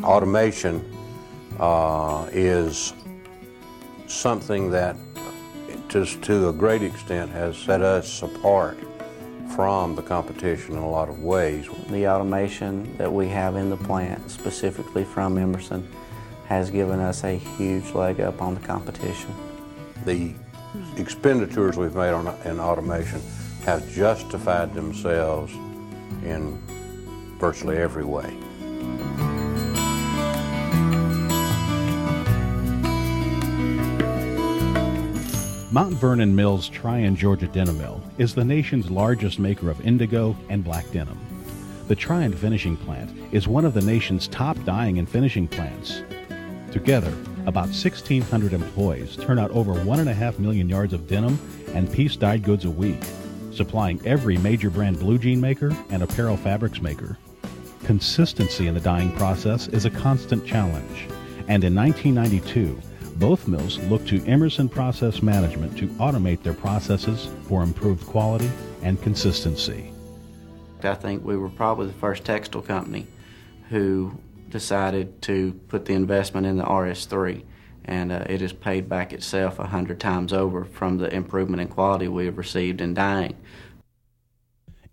Automation is something that just to a great extent has set us apart from the competition in a lot of ways. The automation that we have in the plant, specifically from Emerson, has given us a huge leg up on the competition. The expenditures we've made in automation have justified themselves in virtually every way. Mount Vernon Mill's Tryon, Georgia denim mill is the nation's largest maker of indigo and black denim. The Tryon finishing plant is one of the nation's top dyeing and finishing plants. Together, about 1,600 employees turn out over 1.5 million yards of denim and piece-dyed goods a week, supplying every major brand blue jean maker and apparel fabrics maker. Consistency in the dyeing process is a constant challenge, and in 1992, both mills looked to Emerson Process Management to automate their processes for improved quality and consistency. I think we were probably the first textile company who decided to put the investment in the RS3, and it has paid back itself 100 times over from the improvement in quality we have received in dyeing.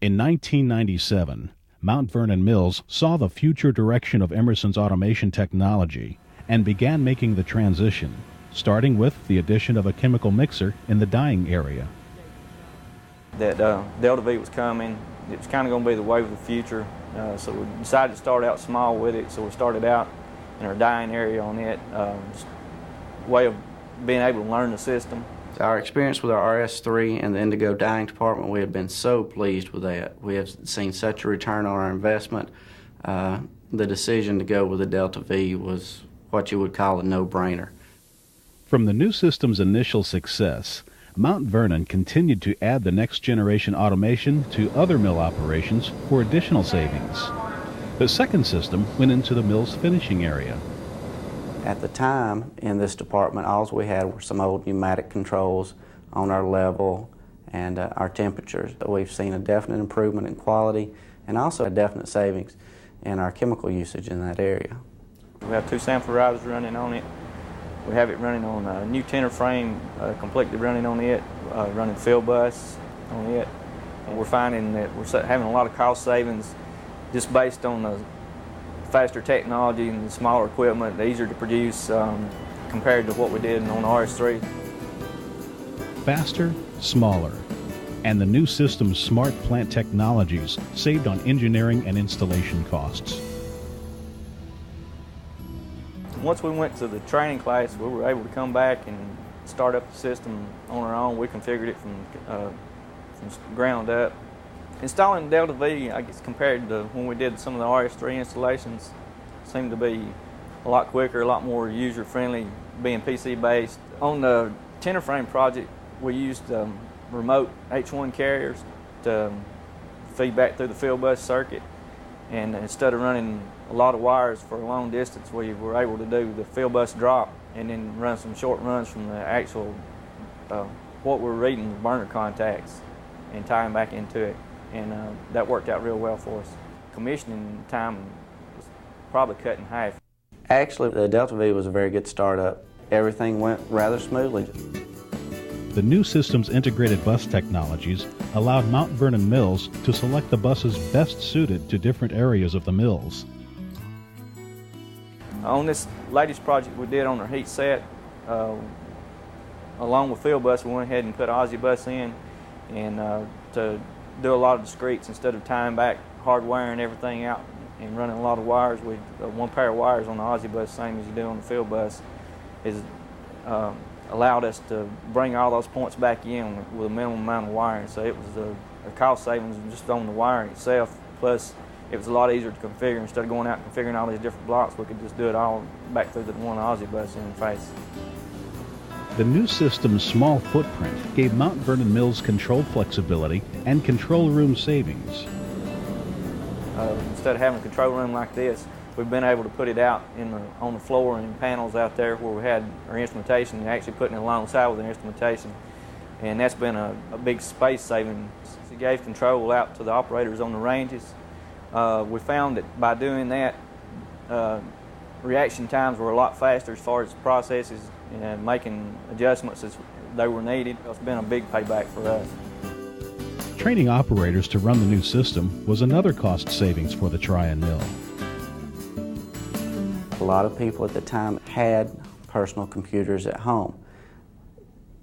In 1997, Mount Vernon Mills saw the future direction of Emerson's automation technology and began making the transition, starting with the addition of a chemical mixer in the dyeing area. That DeltaV was coming. It was kind of going to be the wave of the future, so we decided to start out small with it. So we started out in our dyeing area on it, just a way of being able to learn the system. Our experience with our RS3 and the indigo dyeing department, we have been so pleased with that. We have seen such a return on our investment. The decision to go with the DeltaV was what you would call a no-brainer. From the new system's initial success, Mount Vernon continued to add the next generation automation to other mill operations for additional savings. The second system went into the mill's finishing area. At the time in this department, all we had were some old pneumatic controls on our level and our temperatures. We've seen a definite improvement in quality and also a definite savings in our chemical usage in that area. We have 2 sample riders running on it. We have it running on a new tenor frame, completely running on it, running field bus on it. And we're finding that we're having a lot of cost savings just based on the faster technology and the smaller equipment, the easier to produce compared to what we did on the RS3. Faster, smaller, and the new system's smart plant technologies saved on engineering and installation costs. Once we went to the training class, we were able to come back and start up the system on our own. We configured it from ground up. Installing DeltaV, I guess, compared to when we did some of the RS3 installations, seemed to be a lot quicker, a lot more user-friendly, being PC-based. On the tenor frame project, we used remote H1 carriers to feed back through the field bus circuit. And instead of running a lot of wires for a long distance, we were able to do the field bus drop and then run some short runs from the actual, what we're reading, the burner contacts, and tie them back into it. And that worked out real well for us. Commissioning time was probably cut in half. Actually, the DeltaV was a very good startup. Everything went rather smoothly. The new system's integrated bus technologies allowed Mount Vernon Mills to select the buses best suited to different areas of the mills. On this latest project we did on our heat set, along with field bus, we went ahead and put Aussie bus in, and to do a lot of discretes instead of tying back hard wiring everything out and running a lot of wires. We one pair of wires on the Aussie bus, same as you do on the field bus, is allowed us to bring all those points back in with a minimum amount of wiring. So it was a cost savings just on the wiring itself, plus it was a lot easier to configure. Instead of going out and configuring all these different blocks, we could just do it all back through the one Aussie bus interface. The new system's small footprint gave Mount Vernon Mills control flexibility and control room savings. Instead of having a control room like this, we've been able to put it out on the floor in panels out there where we had our instrumentation, and actually putting it alongside with the instrumentation. And that's been a big space saving. It gave control out to the operators on the ranges. We found that by doing that, reaction times were a lot faster as far as processes and making adjustments as they were needed. It's been a big payback for us. Training operators to run the new system was another cost savings for the Tryon mill. A lot of people at the time had personal computers at home.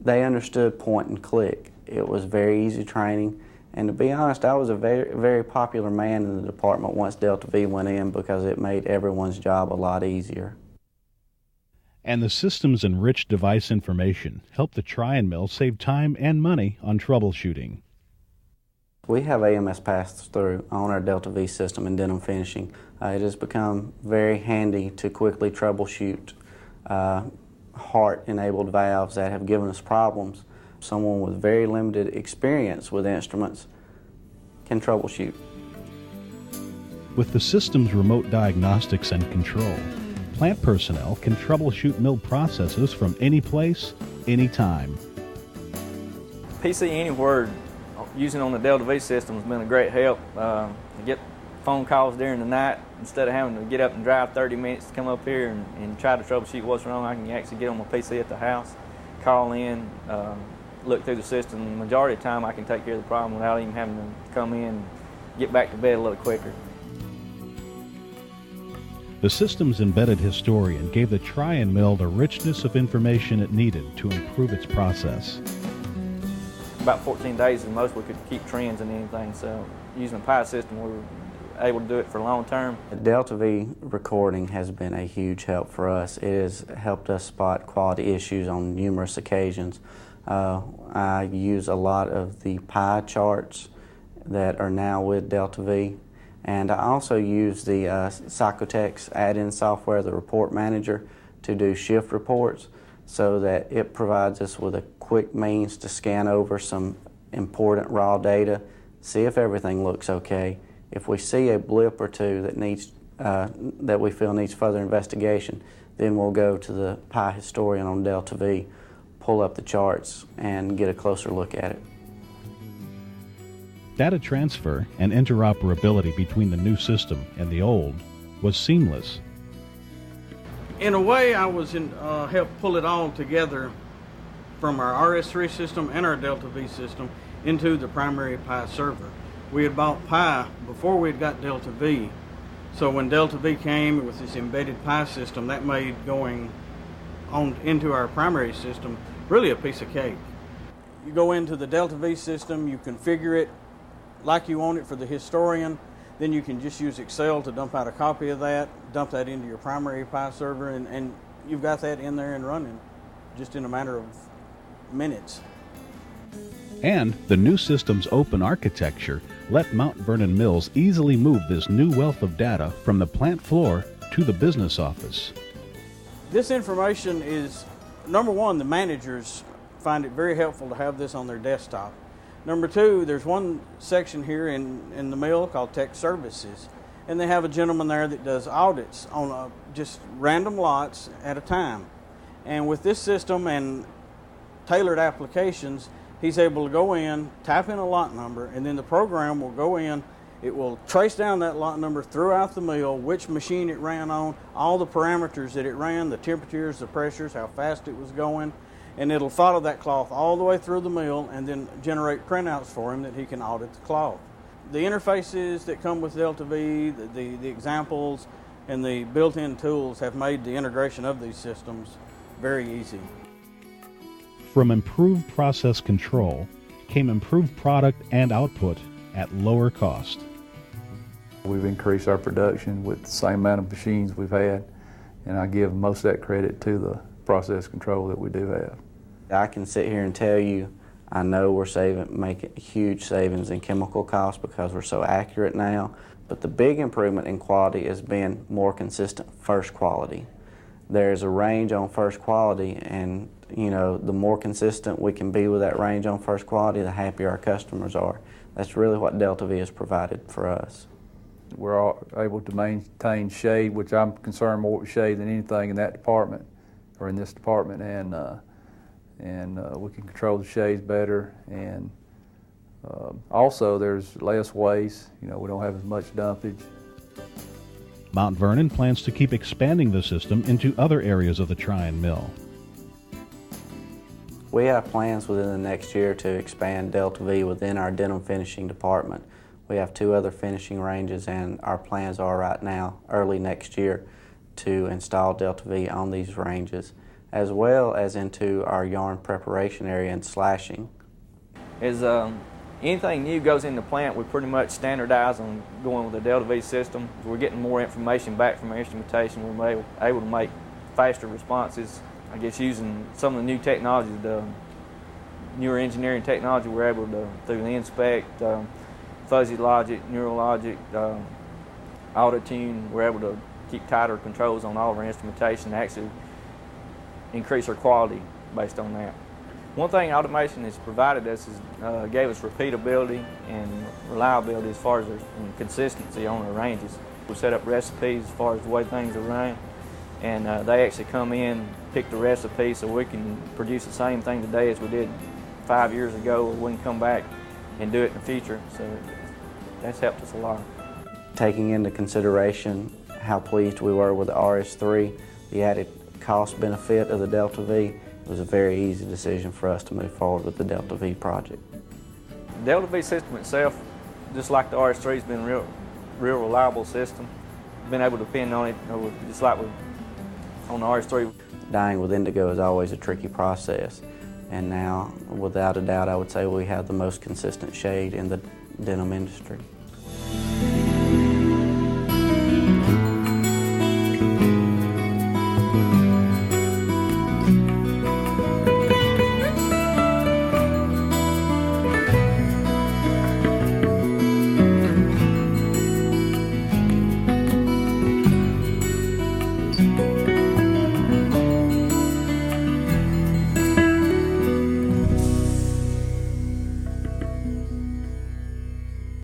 They understood point and click. It was very easy training, and to be honest, I was a very popular man in the department once DeltaV went in because it made everyone's job a lot easier. And the system's enriched device information helped the Tryon mill save time and money on troubleshooting. We have AMS pass-through on our DeltaV system in denim finishing. It has become very handy to quickly troubleshoot heart-enabled valves that have given us problems. Someone with very limited experience with instruments can troubleshoot. With the system's remote diagnostics and control, plant personnel can troubleshoot mill processes from any place, anytime. PC Anywhere using on the DeltaV system has been a great help. To get phone calls during the night, instead of having to get up and drive 30 minutes to come up here and try to troubleshoot what's wrong, I can actually get on my PC at the house, call in, look through the system. The majority of the time I can take care of the problem without even having to come in and get back to bed a little quicker. The system's embedded historian gave the Tryon mill the richness of information it needed to improve its process. About 14 days is the most we could keep trends in anything, so using the PI system we were able to do it for long term. The DeltaV recording has been a huge help for us. It has helped us spot quality issues on numerous occasions. I use a lot of the pie charts that are now with DeltaV, and I also use the Psychotex add-in software, the report manager, to do shift reports so that it provides us with a quick means to scan over some important raw data, see if everything looks okay. If we see a blip or two that we feel needs further investigation, then we'll go to the PI historian on DeltaV, pull up the charts, and get a closer look at it. Data transfer and interoperability between the new system and the old was seamless. In a way, I was helped pull it all together from our RS3 system and our DeltaV system into the primary PI server. We had bought PI before we had got DeltaV, so when DeltaV came with this embedded PI system, that made going on into our primary system really a piece of cake. You go into the DeltaV system, you configure it like you want it for the historian, then you can just use Excel to dump out a copy of that, dump that into your primary PI server, and you've got that in there and running just in a matter of minutes. And the new system's open architecture let Mount Vernon Mills easily move this new wealth of data from the plant floor to the business office. This information is, number one, the managers find it very helpful to have this on their desktop. Number two, there's one section here in the mill called Tech Services, and they have a gentleman there that does audits on just random lots at a time. And with this system and tailored applications, he's able to go in, type in a lot number, and then the program will go in, it will trace down that lot number throughout the mill, which machine it ran on, all the parameters that it ran, the temperatures, the pressures, how fast it was going, and it'll follow that cloth all the way through the mill and then generate printouts for him that he can audit the cloth. The interfaces that come with DeltaV, the examples, and the built-in tools have made the integration of these systems very easy. From improved process control came improved product and output at lower cost. We've increased our production with the same amount of machines we've had, and I give most of that credit to the process control that we do have. I can sit here and tell you I know we're making huge savings in chemical costs because we're so accurate now, but the big improvement in quality has been more consistent first quality. There's a range on first quality, and the more consistent we can be with that range on first quality, the happier our customers are. That's really what DeltaV has provided for us. We're all able to maintain shade, which I'm concerned more with shade than anything in that department, or in this department, and we can control the shades better, and also there's less waste. We don't have as much dumpage. Mount Vernon plans to keep expanding the system into other areas of the Tryon mill. We have plans within the next year to expand DeltaV within our denim finishing department. We have 2 other finishing ranges, and our plans are right now, early next year, to install DeltaV on these ranges, as well as into our yarn preparation area and slashing. As anything new goes in the plant, we pretty much standardize on going with the DeltaV system. We're getting more information back from our instrumentation. We're able to make faster responses. I guess using some of the new technology, the newer engineering technology, we're able to, through the inspect, fuzzy logic, neural logic, auto-tune, we're able to keep tighter controls on all of our instrumentation and actually increase our quality based on that. One thing automation has provided us is gave us repeatability and reliability as far as consistency on our ranges. We set up recipes as far as the way things are run, and they actually come in, pick the recipe, so we can produce the same thing today as we did 5 years ago, or we can come back and do it in the future. So that's helped us a lot. Taking into consideration how pleased we were with the RS3, the added cost benefit of the DeltaV, it was a very easy decision for us to move forward with the DeltaV project. The DeltaV system itself, just like the RS3, has been a real reliable system. Been able to depend on it, just like on the RS3. Dyeing with indigo is always a tricky process, and now, without a doubt, I would say we have the most consistent shade in the denim industry.